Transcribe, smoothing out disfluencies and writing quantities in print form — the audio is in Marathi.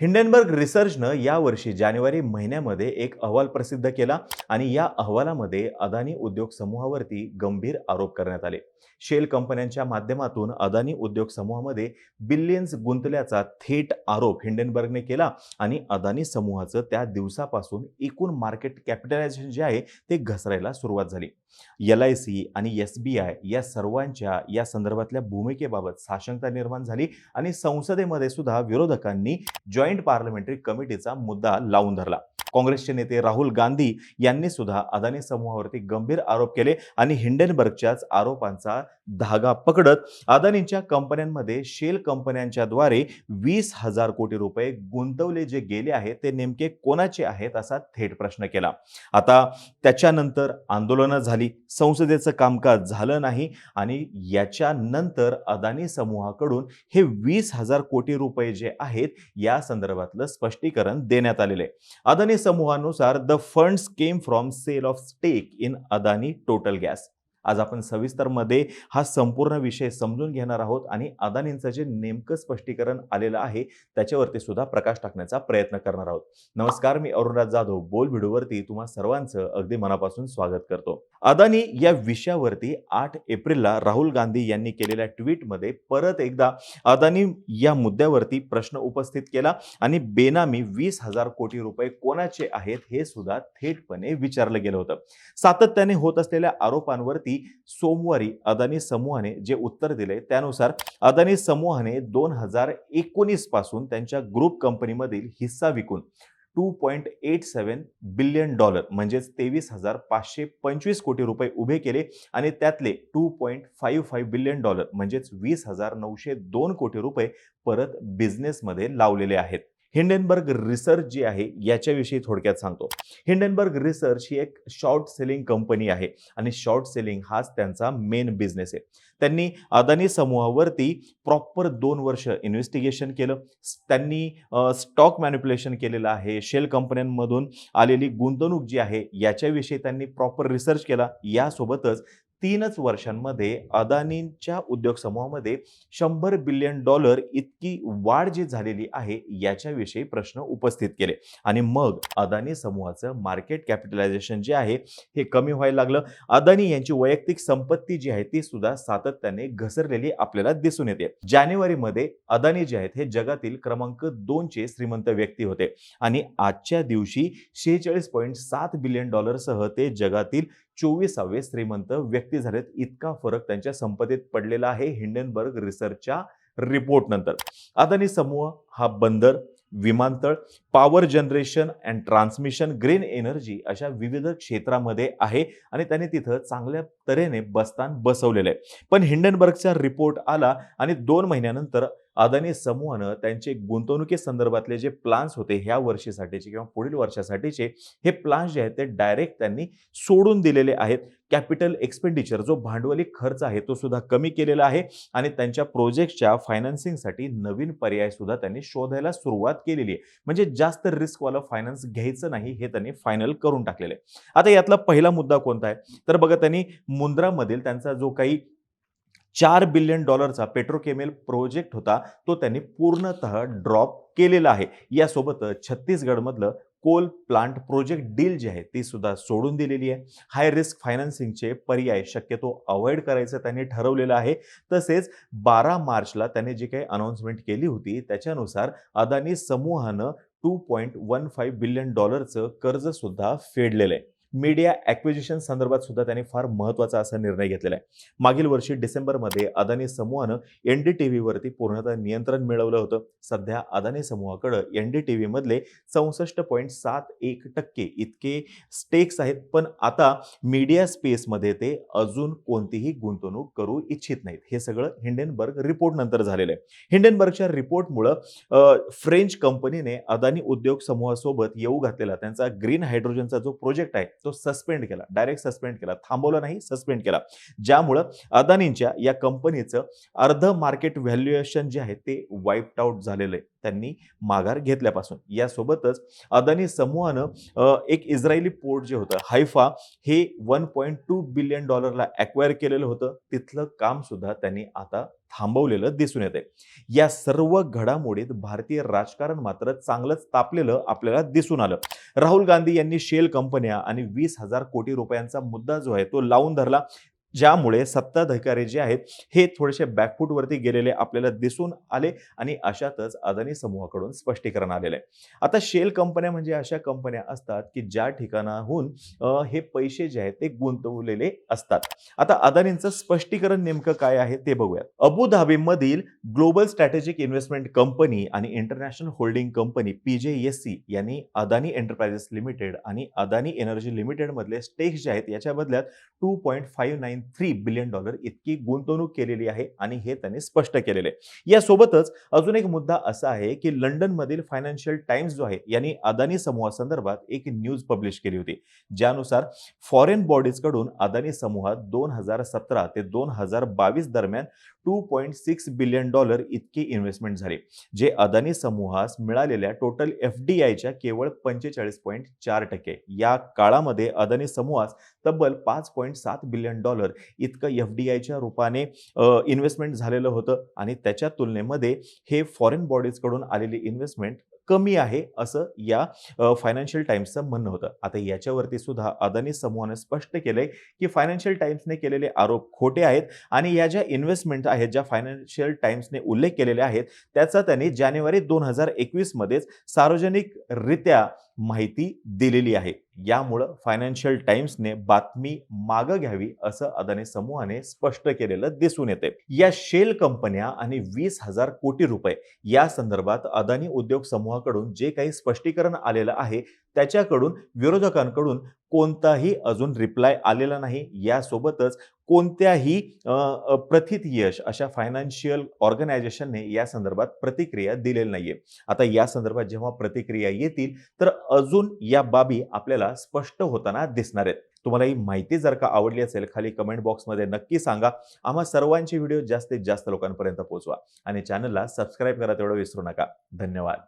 हिंडनबर्ग रिसर्चनं यावर्षी जानेवारी महिन्यामध्ये एक अहवाल प्रसिद्ध केला आणि या अहवालामध्ये अदानी उद्योग समूहावरती गंभीर आरोप करण्यात आले. शेल कंपन्यांच्या माध्यमातून अदानी उद्योग समूहामध्ये बिलियन्स गुंतल्याचा थेट आरोप हिंडनबर्गने केला आणि अदानी समूहाचं त्या दिवसापासून एकूण मार्केट कॅपिटलायझेशन जे आहे ते घसरायला सुरुवात झाली. LIC आणि SBI या सर्वांच्या या संदर्भातल्या भूमिकेबाबत साशंकता निर्माण झाली आणि संसदेमध्ये सुद्धा विरोधकांनी जॉईंट पार्लमेंटरी कमिटीचा मुद्दा लावून धरला. काँग्रेसचे नेते राहुल गांधी यांनी सुद्धा अदानी समूहावरती गंभीर आरोप केले आणि हिंडनबर्गच्याच आरोपांचा धागा पकडत अदानींच्या कंपन्यांमध्ये शेल कंपन्यांच्या द्वारे 20,000 कोटी रुपये गुंतवले जे गेले आहेत ते नेमके कोणाचे आहेत असा थेट प्रश्न केला. आता त्याच्यानंतर आंदोलनं झाली, संसदेचं कामकाज झालं नाही आणि याच्यानंतर अदानी समूहाकडून हे 20,000 कोटी रुपये जे आहेत या संदर्भातलं स्पष्टीकरण देण्यात आलेलं आहे. अदानी समूहानुसार the funds came from sale of stake in Adani total gas. आज आपण सविस्तरमध्ये हा संपूर्ण विषय समजून घेणार आहोत आणि अदानींचं जे नेमकं स्पष्टीकरण आलेलं आहे त्याच्यावरती सुद्धा प्रकाश टाकण्याचा प्रयत्न करणार आहोत. नमस्कार, मी अरुणराज जाधव बोल व्हिडिओवरती तुम्हा सर्वांचं अगदी मनापासून स्वागत करतो. अदानी या विषयावरती 8 एप्रिलला राहुल गांधी यांनी केलेल्या ट्विटमध्ये परत एकदा अदानी या मुद्द्यावरती प्रश्न उपस्थित केला आणि बेनामी 20,000 कोटी रुपये कोणाचे आहेत हे सुद्धा थेटपणे विचारलं गेलं होतं. सातत्याने होत असलेल्या आरोपांवरती सोमवारी अदानी समूहाने जे उत्तर दिले त्यानुसार अदानी समूहाने 2019 पासून त्यांच्या ग्रुप कंपनीमधील हिस्सा विकून $2.87 बिलियन म्हणजेच 23,525 कोटी रुपये उभे केले आणि त्यातले $2.55 बिलियन म्हणजेच 20,902 कोटी रुपये परत बिझनेसमध्ये लावलेले आहेत. हिंडनबर्ग रिसर्च जी आहे याच्याविषयी थोडक्यात सांगतो. हिंडनबर्ग रिसर्च ही एक शॉर्ट सेलिंग कंपनी आहे आणि शॉर्ट सेलिंग हाच त्यांचा मेन बिझनेस आहे. त्यांनी अदानी समूहावरती प्रॉपर 2 वर्ष इन्व्हेस्टिगेशन केलं. त्यांनी स्टॉक मॅनिप्युलेशन केलेलं आहे. शेल कंपन्यांमधून आलेली गुंतवणूक जी आहे याच्याविषयी त्यांनी प्रॉपर रिसर्च केला. यासोबतच 3च वर्षांमध्ये अदानींच्या उद्योग समूहामध्ये $100 बिलियन इतकी वाढ जी झालेली आहे याच्याविषयी प्रश्न उपस्थित केले आणि मग अदानी समूहाचं मार्केट कॅपिटलायझेशन जे आहे हे कमी व्हायला लागलं. अदानी यांची वैयक्तिक संपत्ती जी आहे ती सुद्धा सातत्याने घसरलेली आपल्याला दिसून येते. जानेवारीमध्ये अदानी जे आहेत हे जगातील क्रमांक 2 चे श्रीमंत व्यक्ती होते आणि आजच्या दिवशी $46.7 बिलियन सह ते जगातील 24वे श्रीमंत व्यक्ती झालेत. इतका फरक त्यांच्या संपत्तीत पडलेला आहे हिंडनबर्ग रिसर्चच्या रिपोर्ट नंतर. अदानी समूह हा बंदर, विमानतळ, power generation and transmission, green energy अशा विविध क्षेत्रामध्ये आहे आणि त्यांनी तिथं चांगल्या तऱ्हेने बस्तान बसवलेलं आहे. पण हिंडनबर्गचा रिपोर्ट आला आणि 2 महिन्यानंतर अदानी समूहानं त्यांचे गुंतवणुकीसंदर्भातले जे प्लान्स होते ह्या वर्षीसाठीचे किंवा पुढील वर्षासाठीचे हे प्लान्स जे आहेत ते डायरेक्ट त्यांनी सोडून दिलेले आहेत. कॅपिटल एक्सपेंडिचर जो भांडवली खर्च आहे तो सुद्धा कमी केलेला आहे आणि त्यांच्या प्रोजेक्टच्या फायनान्सिंगसाठी नवीन पर्याय सुद्धा त्यांनी शोधायला सुरुवात केलेली आहे. म्हणजे जास्त रिस्कवालं फायनान्स घ्यायचं नाही हे त्यांनी फायनल करून टाकलेलं आहे. आता यातला पहिला मुद्दा कोणता आहे तर बघा, त्यांनी मुंद्रामधील त्यांचा जो काही $4 बिलियन पेट्रोकेमिकल प्रोजेक्ट होता तो त्यांनी पूर्णतः ड्रॉप केलेला आहे. यासोबत छत्तीसगडमधलं कोल प्लांट प्रोजेक्ट डील जी आहे ती सुद्धा सोडून दिलेली आहे. हाय रिस्क फायनान्सिंगचे पर्याय शक्यतो अवॉइड करायचं त्यांनी ठरवलेलं आहे. तसेच 12 मार्चला त्यांनी जी काही अनाउन्समेंट केली होती त्याच्यानुसार अदानी समूहानं $2.15 बिलियन कर्ज सुद्धा फेडलेलं आहे. मीडिया ॲक्विजिशन संदर्भात सुद्धा त्यांनी फार महत्त्वाचा असा निर्णय घेतलेला आहे. मागील वर्षी डिसेंबरमध्ये अदानी समूहानं NDTV वरती पूर्णतः नियंत्रण मिळवलं होतं. सध्या अदानी समूहाकडे NDTV मधले 64.71% इतके स्टेक्स आहेत. पण आता मीडिया स्पेसमध्ये ते अजून कोणतीही गुंतवणूक करू इच्छित नाहीत. हे सगळं हिंडनबर्ग रिपोर्ट नंतर झालेलं आहे. हिंडनबर्गच्या रिपोर्टमुळं फ्रेंच कंपनीने अदानी उद्योग समूहासोबत येऊ घातलेला त्यांचा ग्रीन हायड्रोजनचा जो प्रोजेक्ट आहे तो सस्पेंड केला, डायरेक्ट सस्पेंड केला, थांबवला नाही, सस्पेंड केला. ज्यामुळं अदानींच्या या कंपनीचं अर्ध मार्केट व्हॅल्युएशन जे आहे ते वाईप्ड आउट झालेलं आहे त्यांनी माघार घेतल्यापासून. यासोबतच अदानी समूहानं एक इस्रायली पोर्ट जे होतं हायफा हे $1.2 बिलियन ॲक्वायर केलेलं होतं. तिथलं काम सुद्धा त्यांनी आता थांबवलेलं दिसून येते. या सर्व घडामोडीत भारतीय राजकारण मात्र चांगलंच तापलेलं आपल्याला दिसून आलं. राहुल गांधी यांनी शेल कंपन्या आणि 20,000 कोटी रुपयांचा मुद्दा जो आहे तो लावून धरला. ज्यामुळे सत्ताधारी जे आहेत हे थोडेसे बॅकफूटवरती गेलेले आपल्याला दिसून आले आणि अशातच अदानी समूहाकडून स्पष्टीकरण आलेलं आहे. आता शेल कंपन्या म्हणजे अशा कंपन्या असतात की ज्या ठिकाणाहून हे पैसे जे आहेत ते गुंतवलेले असतात. आता अदानींचं स्पष्टीकरण नेमकं काय आहे ते बघूयात. अबुधाबीमधील ग्लोबल स्ट्रॅटेजिक इन्व्हेस्टमेंट कंपनी आणि इंटरनॅशनल होल्डिंग कंपनी PJSC यांनी अदानी एंटरप्राइजेस लिमिटेड आणि अदानी एनर्जी लिमिटेड मधले स्टेक्स जे आहेत याच्या बदल्यात $2.593 बिलियन इतकी गुंतवणूक केलेली आहे आणि हे त्यांनी स्पष्ट केलेले आहे. यासोबतच अजून एक मुद्दा असा आहे की लंडनमधील फायनान्शियल टाइम्स जो आहे यांनी अदानी समूहासंदर्भात एक न्यूज पब्लिश केली होती. ज्यानुसार फॉरेन बॉडीज कडून अदानी समूहात 2017 ते 2022 दरम्यान $2.6 बिलियन इतकी इन्व्हेस्टमेंट झाली, जे अदानी समूहास मिळालेल्या टोटल FDIच्या केवळ 45.4%. या काळामध्ये अदानी समूहास तब्बल $5.7 बिलियन इतकं FDIच्या रूपाने इन्व्हेस्टमेंट झालेलं होतं आणि त्याच्या तुलनेमध्ये हे फॉरेन बॉडीज कडून आलेली इन्व्हेस्टमेंट कमी आहे असं या फायनान्शियल टाइम्सचं म्हणणं होतं. आता याच्यावरती सुद्धा अदानी समूहाने स्पष्ट केलंय की फायनान्शियल टाइम्सने केलेले आरोप खोटे आहेत आणि या ज्या इन्व्हेस्टमेंट आहेत ज्या फायनान्शियल टाइम्सने उल्लेख केलेले आहेत त्याचा त्यांनी जानेवारी 2021 मध्येच सार्वजनिकरित्या माहिती दिलेली आहे. यामुळं फायनान्शियल टाइम्सने बातमी मागं घ्यावी असं अदानी समूहाने स्पष्ट केलेलं दिसून येते. या शेल कंपन्या आणि 20,000 कोटी रुपये या संदर्भात अदानी उद्योग समूहाकडून जे काही स्पष्टीकरण आलेलं आहे त्याच्याकडून विरोधकांकडून कोणताही अजून रिप्लाय आलेला नाही. यासोबतच कोणत्याही प्रथित यश अशा फायनान्शियल ऑर्गनायझेशनने या संदर्भात प्रतिक्रिया दिलेली नाहीये. आता या संदर्भात जेव्हा प्रतिक्रिया येतील तर अजून या बाबी आपल्याला स्पष्ट होताना दिसणार आहेत. तुम्हाला ही माहिती जर का आवडली असेल खाली कमेंट बॉक्समध्ये नक्की सांगा. आम्हा सर्वांचे व्हिडिओ जास्तीत जास्त लोकांपर्यंत पोहोचवा आणि चॅनलला सबस्क्राईब करा तेवढं विसरू नका. धन्यवाद.